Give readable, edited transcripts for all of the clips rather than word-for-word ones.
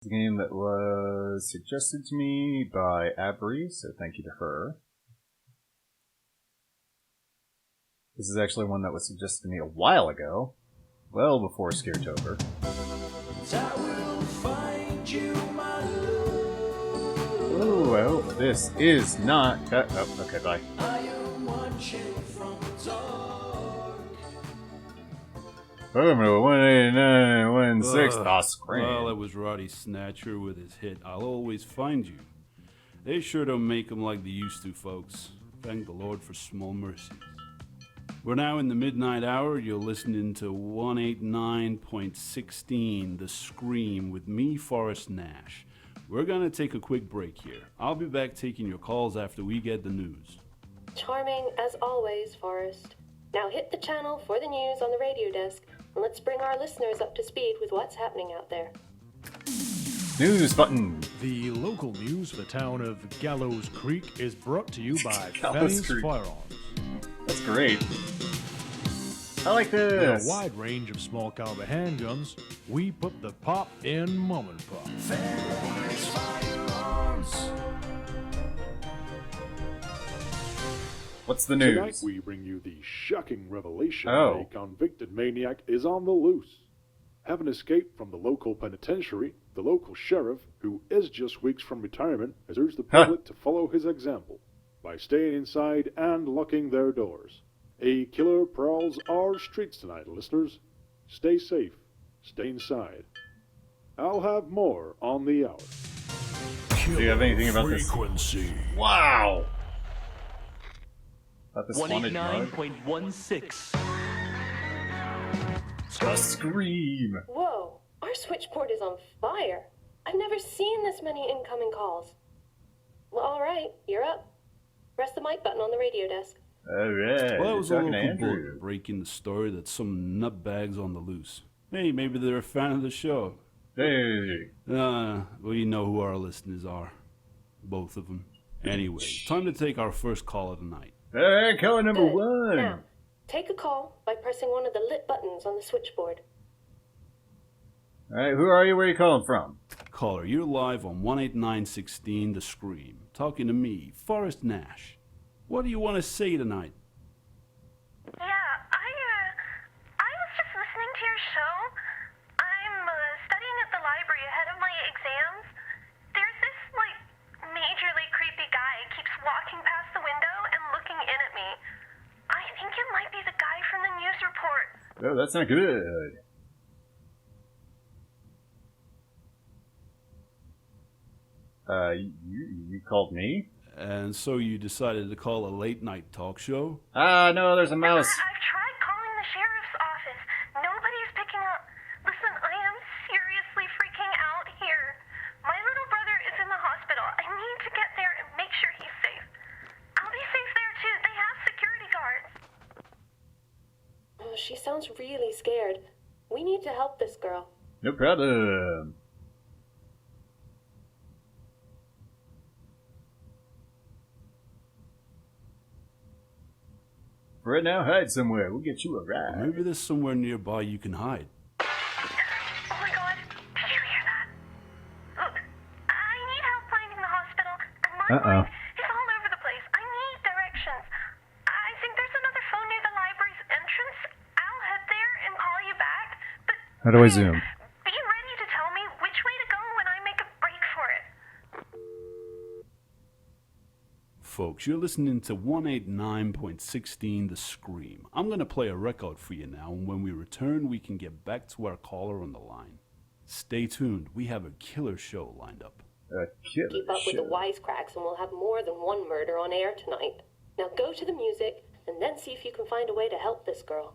It's a game that was suggested to me by Abri, so thank you to her. This is actually one that was suggested to me a while ago, well before Scaretober. Oh, I hope this is not... oh, okay, bye. Formula 18916, the screen. Well, it was Roddy Snatcher with his hit, I'll Always Find You. They sure don't make them like they used to, folks. Thank the Lord for small mercies. We're now in the midnight hour. You're listening to 189.16, The Scream, with me, Forrest Nash. We're going to take a quick break here. I'll be back taking your calls after we get the news. Charming as always, Forrest. Now hit the channel for the news on the radio desk, and let's bring our listeners up to speed with what's happening out there. News button. The local news for the town of Gallows Creek is brought to you by Gallows Fanny's Creek. Firearms. That's great. I like With this. a wide range of small caliber handguns, we put the pop in mom and pop. Fanny's Firearms. What's the Tonight news? we bring you the shocking revelation Oh. that a convicted maniac is on the loose. Having escaped from the local penitentiary, the local sheriff, who is just weeks from retirement, has urged the public to follow his example by staying inside and locking their doors. A killer prowls our streets tonight, listeners. Stay safe. Stay inside. I'll have more on the hour. Do you have anything about this? Frequency. Wow! About this haunted drug? 189.16. The Scream! Whoa, our switchboard is on fire. I've never seen this many incoming calls. Well, all right, you're up. Press the mic button on the radio desk. Alright, Well, it was a talking to local Andrew. book breaking the story that some nutbags on the loose. Hey, maybe they're a fan of the show. Hey! Well, you know who our listeners are. Both of them. Anyway, time to take our first call of the night. Alright, caller number Good. one! Now, take a call by pressing one of the lit buttons on the switchboard. Alright, who are you? Where are you calling from? Caller, you're live on 18916 The Scream. Talking to me, Forrest Nash. What do you want to say tonight? Yeah, I was just listening to your show. I'm studying at the library ahead of my exams. There's this, majorly creepy guy keeps walking past the window and looking in at me. I think it might be the guy from the news report. Oh, that's not good. You called me? And so you decided to call a late night talk show? Ah, no, there's a mouse. I've tried calling the sheriff's office. Nobody's picking up. Listen, I am seriously freaking out here. My little brother is in the hospital. I need to get there and make sure he's safe. I'll be safe there too. They have security guards. Oh, she sounds really scared. We need to help this girl. No problem. For right now, hide somewhere. We'll get you a ride. Maybe there's somewhere nearby you can hide. Oh my god, did you hear that? Look, I need help finding the hospital, and my mind is all over the place. I need directions. I think there's another phone near the library's entrance. I'll head there and call you back, but How do I zoom? be ready to tell me which way to go when I make a break for it. Folks, you're listening to 189.16 The Scream. I'm going to play a record for you now, and when we return, we can get back to our caller on the line. Stay tuned. We have a killer show lined up. A killer Keep up with the wisecracks and we'll have more than one murder on air tonight. Now go to the music and then see if you can find a way to help this girl.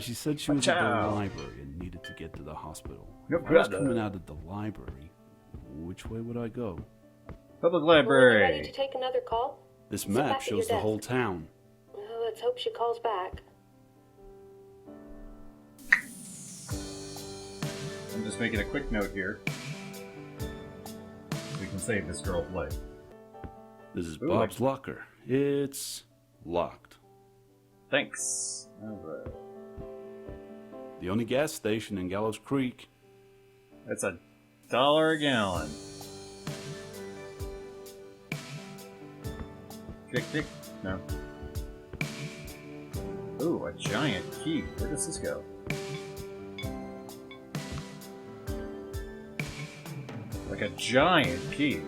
She said she was at the Ciao. library and needed to get to the hospital. No If I was problem. coming out of the library, which way would I go? Public Well, are you ready library. to take another call? This Sit back map at shows your the whole desk. town. Well, let's hope she calls back. I'm just making a quick note here. We can save this girl's life. This is Ooh, Bob's locker. It's locked. Thanks. Alright. The only gas station in Gallows Creek. That's a $1 a gallon. Tick, tick. No. Ooh, a giant key. Where does this go? Like a giant key.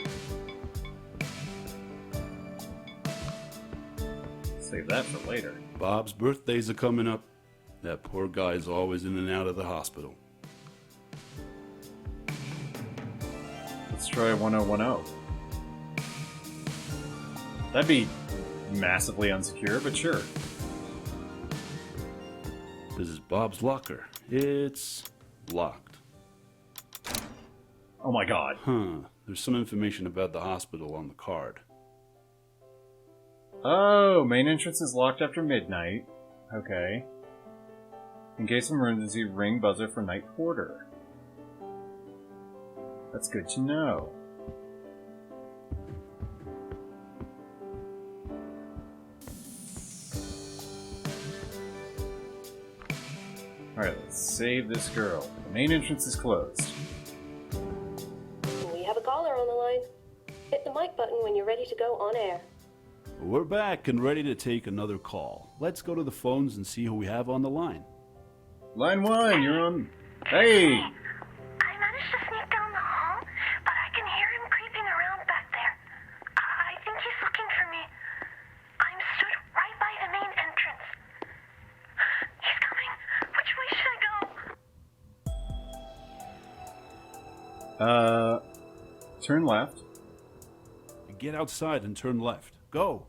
Save that for later. Bob's birthdays are coming up. That poor guy's always in and out of the hospital. Let's try 1010. That'd be massively unsecure, but sure. This is Bob's locker. It's locked. Oh my god. There's some information about the hospital on the card. Oh, main entrance is locked after midnight. Okay. In case of emergency, ring buzzer for night porter. That's good to know. Alright, let's save this girl. The main entrance is closed. We have a caller on the line. Hit the mic button when you're ready to go on air. We're back and ready to take another call. Let's go to the phones and see who we have on the line. Line 1, you're on. Hey! I managed to sneak down the hall, but I can hear him creeping around back there. I think he's looking for me. I'm stood right by the main entrance. He's coming. Which way should I go? Turn left. Get outside and turn left. Go.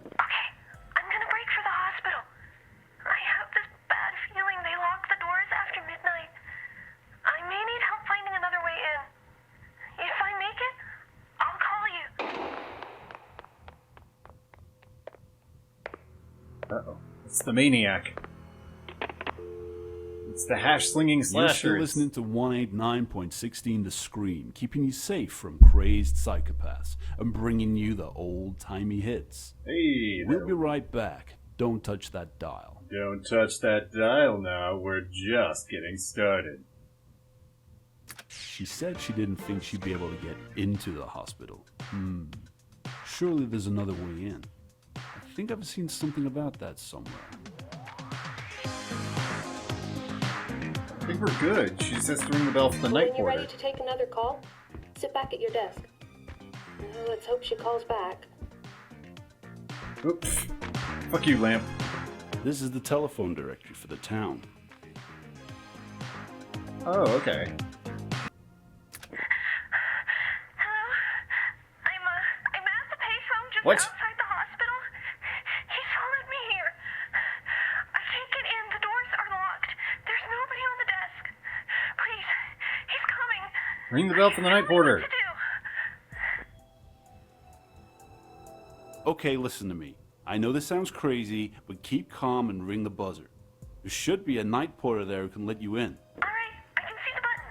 Okay, I'm gonna break for the hospital. I have this bad feeling they lock the doors after midnight. I may need help finding another way in. If I make it, I'll call you. Uh-oh. It's the maniac. It's the hash-slinging You're slasher. still listening to 189.16 The Scream, keeping you safe from crazed psychopaths and bringing you the old-timey hits. Hey, We'll be right back. Don't touch that dial. don't touch that dial now. We're just getting started. She said she didn't think she'd be able to get into the hospital. Surely there's another way in. I think I've seen something about that somewhere. I think we're good. She just has to ring the bell for the night When you're porter. ready to take another call, sit back at your desk. Let's hope she calls back. Oops. Fuck you, Lamp. This is the telephone directory for the town. Oh, okay. Hello? I'm at the payphone just What? outside the hospital. He's followed me here. I can't get in. The doors are locked. There's nobody on the desk. Please, he's coming. Ring the bell for the night porter. What to do? Okay, listen to me. I know this sounds crazy, but keep calm and ring the buzzer. There should be a night porter there who can let you in. All right, I can see the button.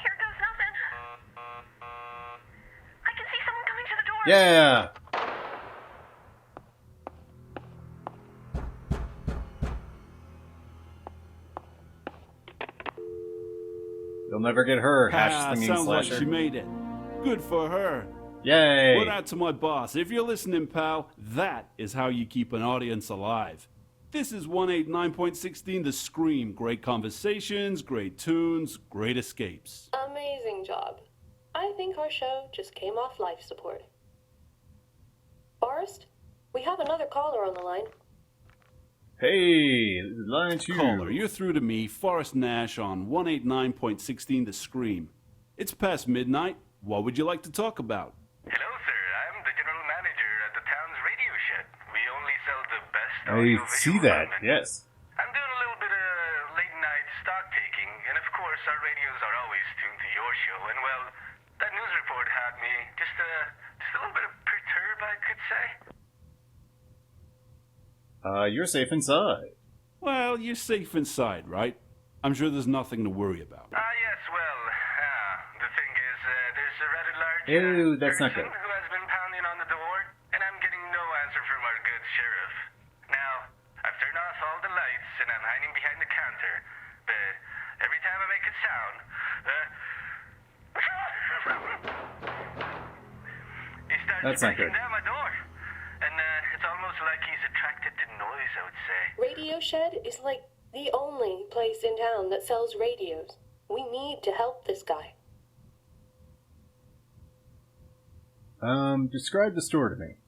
Here goes nothing. I can see someone coming to the door. Yeah! You'll never get her, hash-slinging sounds slasher. like she made it. Good for her. Yay! Put out to my boss. If you're listening, pal, that is how you keep an audience alive. This is 189.16 The Scream. Great conversations, great tunes, great escapes. Amazing job. I think our show just came off life support. Forrest, we have another caller on the line. Hey, line 2. Caller, you're through to me, Forrest Nash, on 189.16 The Scream. It's past midnight. What would you like to talk about? Hello, sir. I'm the general manager at the town's radio shed. We only sell the best I audio-visual see that, equipment. yes. I'm doing a little bit of late-night stock taking, and of course our radios are always tuned to your show. And well, that news report had me just a little bit perturbed, I could say. You're safe inside. Well, you're safe inside, right? I'm sure there's nothing to worry about. Yes, well, the thing is, there's a rather large Ew, that's not person good. who has been pounding on the door, and I'm getting no answer from our good sheriff. Now, I've turned off all the lights, and I'm hiding behind the counter, but every time I make a sound, starts That's not breaking good. down my door. And it's almost like he's attracted to noise, I would say. Radio Shed is like the only place in town that sells radios. We need to help this guy. Describe the store to me.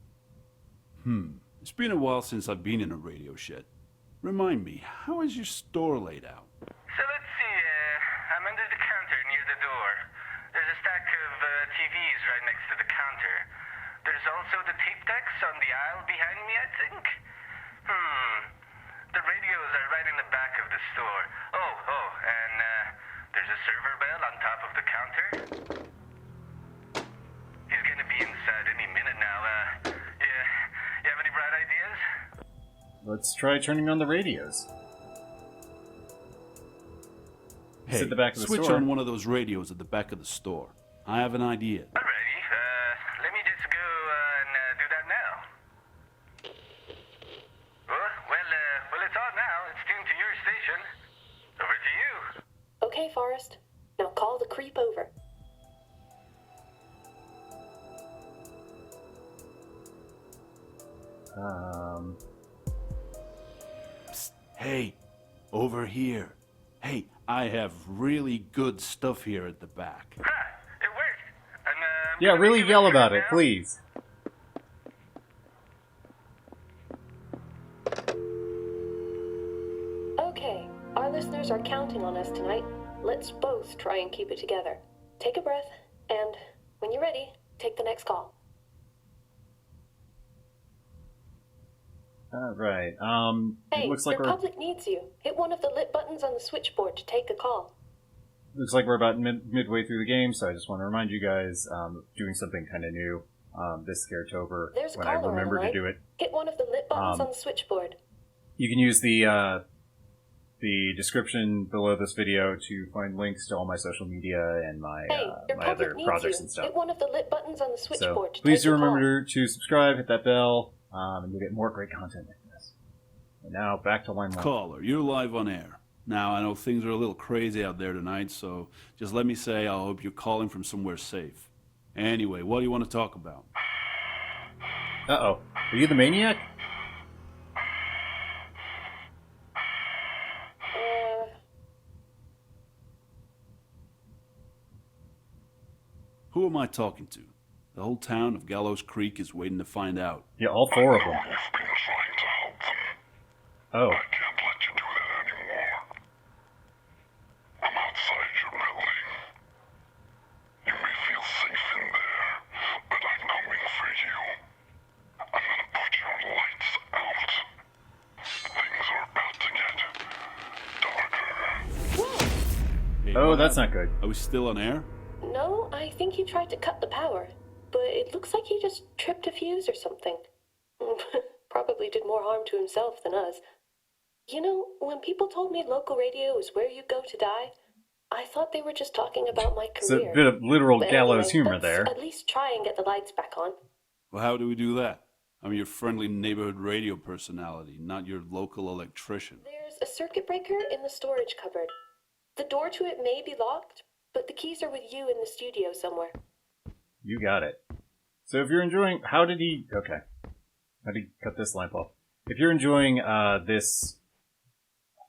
It's been a while since I've been in a radio shed. Remind me, how is your store laid out? So let's see, I'm under the counter near the door. There's a stack of TVs right next to the counter. There's also the tape decks on the aisle behind me, I think. The radios are right in the back of the store. And there's a server bell on top of the counter. He's gonna be inside any minute now. You have any bright ideas? Let's try turning on the radios. It's Hey, at the back of the switch store. on one of those radios at the back of the store. I have an idea. Alrighty, let me just go and do that now. Well, it's on now. It's tuned to your station. Over to you. Okay, Forrest. Now call the creep over. Psst, hey, over here. Hey, I have really good stuff here at the back. Ha! It worked. And, Yeah, really yell about it, please. Okay, our listeners are counting on us tonight. Let's both try and keep it together. Take a breath, and when you're ready, take the next call. Alright, Hey, it looks like your public needs you. Hit one of the lit buttons on the switchboard to take a call. looks like we're about midway through the game, so I just want to remind you guys, doing something kind of new, this Scaretober, There's a when I caller on the remember to line. do it. Hit one of the lit buttons on the switchboard. You can use the description below this video to find links to all my social media and my Hey, your my public other needs projects you. and stuff. Hit one of the lit buttons on the So switchboard to please take do a call. remember to subscribe, hit that bell, and you'll get more great content like this. And now back to line one. Caller, you're live on air. Now, I know things are a little crazy out there tonight, so just let me say I hope you're calling from somewhere safe. Anyway, what do you want to talk about? Uh-oh. Are you the maniac? Who am I talking to? The whole town of Gallows Creek is waiting to find out. Yeah, all four of them. You've been trying to help them. Oh. I can't let you do that anymore. I'm outside your building. You may feel safe in there, but I'm coming for you. I'm gonna put your lights out. Things are about to get darker. Hey, Oh, what that's not happened? good. Are we still on air? No, I think he tried to cut the power, but it looks like he just tripped a fuse or something. Probably did more harm to himself than us. You know, when people told me local radio is where you go to die, I thought they were just talking about my It's a career. bit of literal But gallows anyway, humor let's there. At least try and get the lights back on. Well, how do we do that? I'm your friendly neighborhood radio personality, not your local electrician. There's a circuit breaker in the storage cupboard. The door to it may be locked, but the keys are with you in the studio somewhere. You got it. So if you're enjoying... How did he cut this lamp off? If you're enjoying this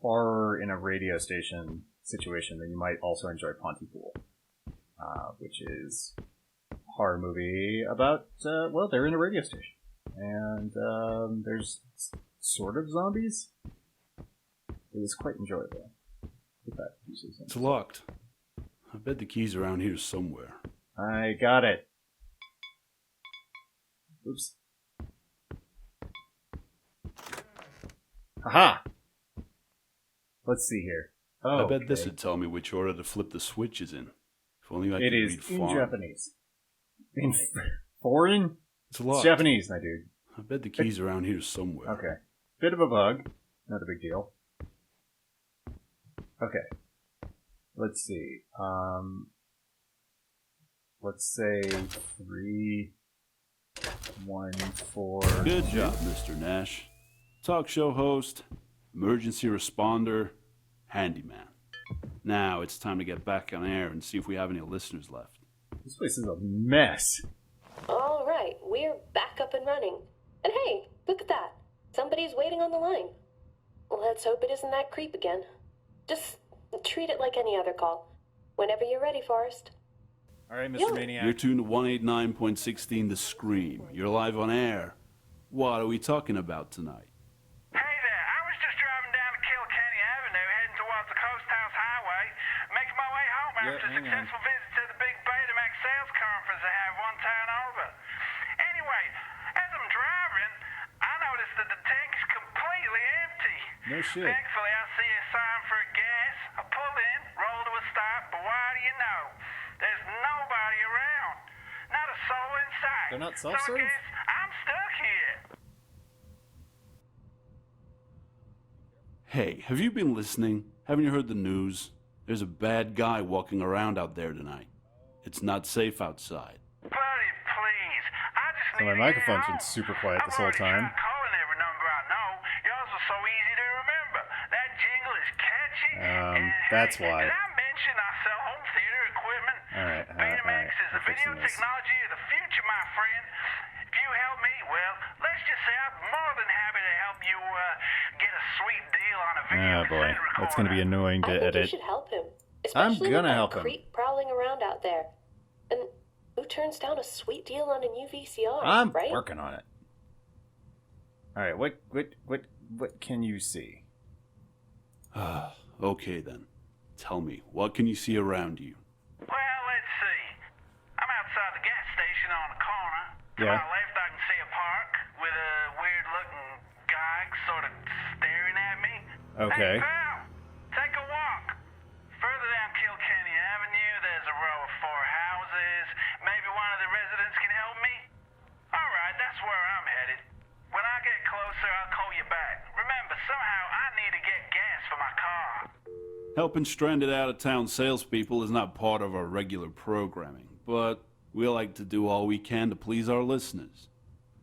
horror in a radio station situation, then you might also enjoy Pontypool, which is a horror movie about, they're in a radio station. And there's sort of zombies. It was quite enjoyable. If that uses It's locked. I bet the key's around here somewhere. I got it. Oops. Aha! Let's see here. Oh, I bet this okay. would tell me which order to flip the switches in. If only I could It is read in farm. Japanese. In foreign? It's It's locked. Japanese, my dude. I bet the key's around here somewhere. Okay. Bit of a bug. Not a big deal. Okay. Let's see. Let's say 3, 1, 4. Good job, Mr. Nash. Talk show host, emergency responder, handyman. Now it's time to get back on air and see if we have any listeners left. This place is a mess. All right, we're back up and running. And hey, look at that. Somebody's waiting on the line. Let's hope it isn't that creep again. Just treat it like any other call. Whenever you're ready, Forrest. All right, Mr. Yo. Maniac. You're tuned to 189.16 The Scream. You're live on air. What are we talking about tonight? Hey there, I was just driving down to Kilkenny Avenue, heading towards the Coast House Highway, making my way home Yeah, after a hang on. successful visit to the big Betamax sales conference they have one town over. Anyway, as I'm driving, I noticed that the tank is completely empty. No shit. Thankfully, I see a sign for gas. I pull in, roll to a stop, but why do you know? There's nobody around. Not a soul in sight. They're not So I self-serve? guess I'm stuck here. Hey, have you been listening? Haven't you heard the news? There's a bad guy walking around out there tonight. It's not safe outside. Buddy, please. I just So need my to microphone's get been home. super quiet this whole I've time. already tried calling every number I know. Yours was so easy to remember. That jingle is catchy. and that's hey, why. Did I mention I sell home theater equipment? All right, Betamax is the I'm video fixing this. technology of the future, my friend. If you help me, well, let's just say I'm more than happy to help you get a sweet deal on a video Oh boy, cassette that's gonna be recorder. annoying to I think you edit. should help him. I'm Especially gonna with that help him. creep prowling around out there. And who turns down a sweet deal on a new VCR, I'm right? working on it. All right, what can you see? Okay then. Tell me, what can you see around you? Well, let's see. I'm outside the gas station on the corner. To Yeah. my left, I can see a park with a weird-looking guy sort of staring at me. Okay. Hey, pal, take a walk. Further down Kilkenny Avenue, there's a row of 4 houses. Maybe one of the residents can help me? All right, that's where I'm headed. When I get closer, I'll call you back. Remember, somehow I need to get gas for my car. Helping stranded out-of-town salespeople is not part of our regular programming, but we like to do all we can to please our listeners.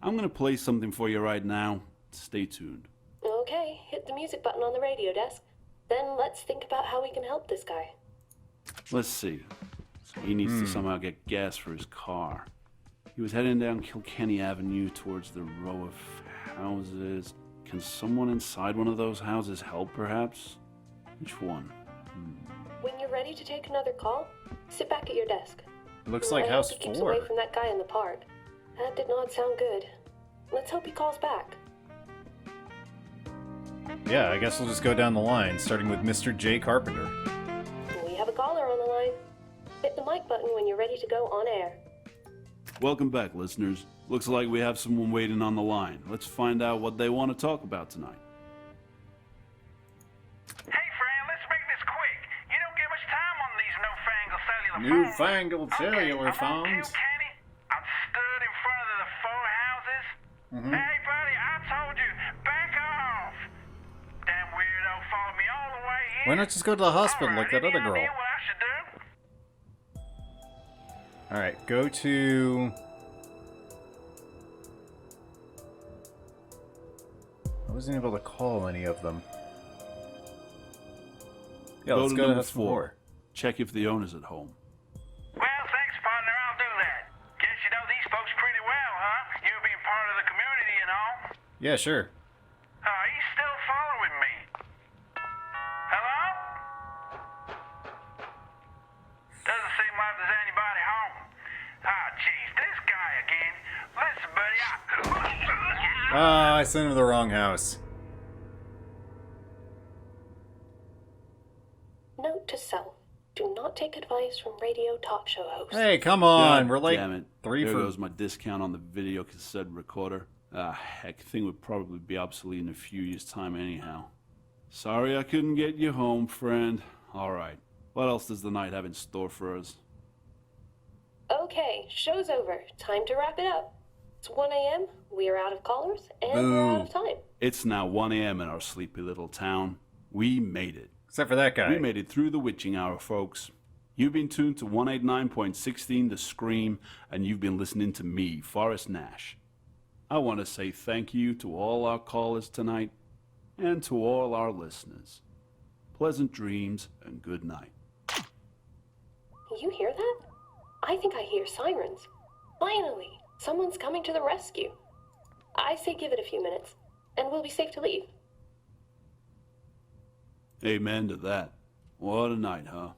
I'm gonna play something for you right now. Stay tuned. Okay, hit the music button on the radio desk. Then let's think about how we can help this guy. Let's see. So he needs to somehow get gas for his car. He was heading down Kilkenny Avenue towards the row of houses. Can someone inside one of those houses help, perhaps? Which one? When you're ready to take another call, sit back at your desk. Looks like I house hope he keeps 4. away from that guy in the park. That did not sound good. Let's hope he calls back. Yeah, I guess we'll just go down the line, starting with Mr. J. Carpenter. We have a caller on the line. Hit the mic button when you're ready to go on air. Welcome back, listeners. Looks like we have someone waiting on the line. Let's find out what they want to talk about tonight. Hey, friend, let's make this quick. You don't get much time on these newfangled cellular phones. Newfangled cellular okay, I'm on phones. Kilkenny. I'm stood in front of the 4 houses. Hey, buddy, I told you, back off. Damn weirdo followed me all the way here. Why not just go to the hospital like that Alright, other any girl? idea what I should do? All right, go to. I wasn't able to call any of them. Yeah, let's to go to number house 4. 4. Check if the owner's at home. Well, thanks, partner. I'll do that. Guess you know these folks pretty well, huh? You being part of the community and all. Yeah, sure. He's still following me. Hello? Doesn't seem like there's anybody home. Jeez, this guy again. Listen, buddy, Ah, I sent him to the wrong house. Note to self. Do not take advice from radio talk show hosts. Hey, come on. God We're like damn it. 3 there for. goes my discount on the video cassette recorder. Heck, thing would probably be obsolete in a few years' time anyhow. Sorry I couldn't get you home, friend. Alright, what else does the night have in store for us? Okay, show's over. Time to wrap it up. It's 1 a.m., we are out of callers, and we're out of time. It's now 1 a.m. in our sleepy little town. We made it. Except for that guy. We made it through the witching hour, folks. You've been tuned to 189.16 The Scream, and you've been listening to me, Forrest Nash. I want to say thank you to all our callers tonight, and to all our listeners. Pleasant dreams and good night. You hear that? I think I hear sirens. Finally! Someone's coming to the rescue. I say give it a few minutes, and we'll be safe to leave. Amen to that. What a night, huh?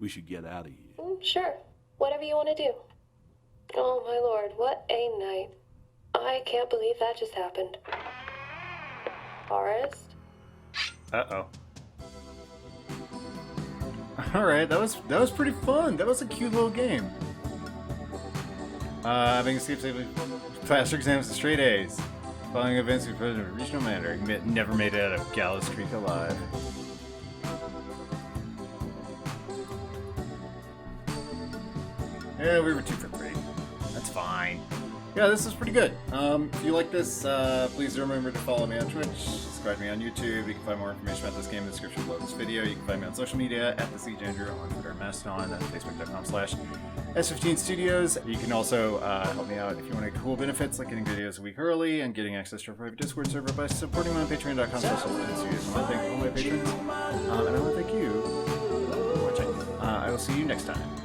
We should get out of here. Sure. Whatever you want to do. Oh, my lord, what a night. I can't believe that just happened. Forrest? Uh-oh. Alright, that was pretty fun. That was a cute little game. Having escaped safely, passed exams with straight A's. Following events, we president reached no matter. Never made it out of Gallows Creek alive. Yeah, we were 2 for 3. That's fine. Yeah, this is pretty good. If you like this, please remember to follow me on Twitch, subscribe to me on YouTube. You can find more information about this game in the description below this video. You can find me on social media at the Siege Andrew on Twitter and Mastodon at facebook.com/S15 Studios. You can also help me out if you want cool benefits like getting videos a week early and getting access to our private Discord server by supporting me on patreon.com/S15 Studios. I want to thank all my patrons, and I want to thank you for watching. I will see you next time.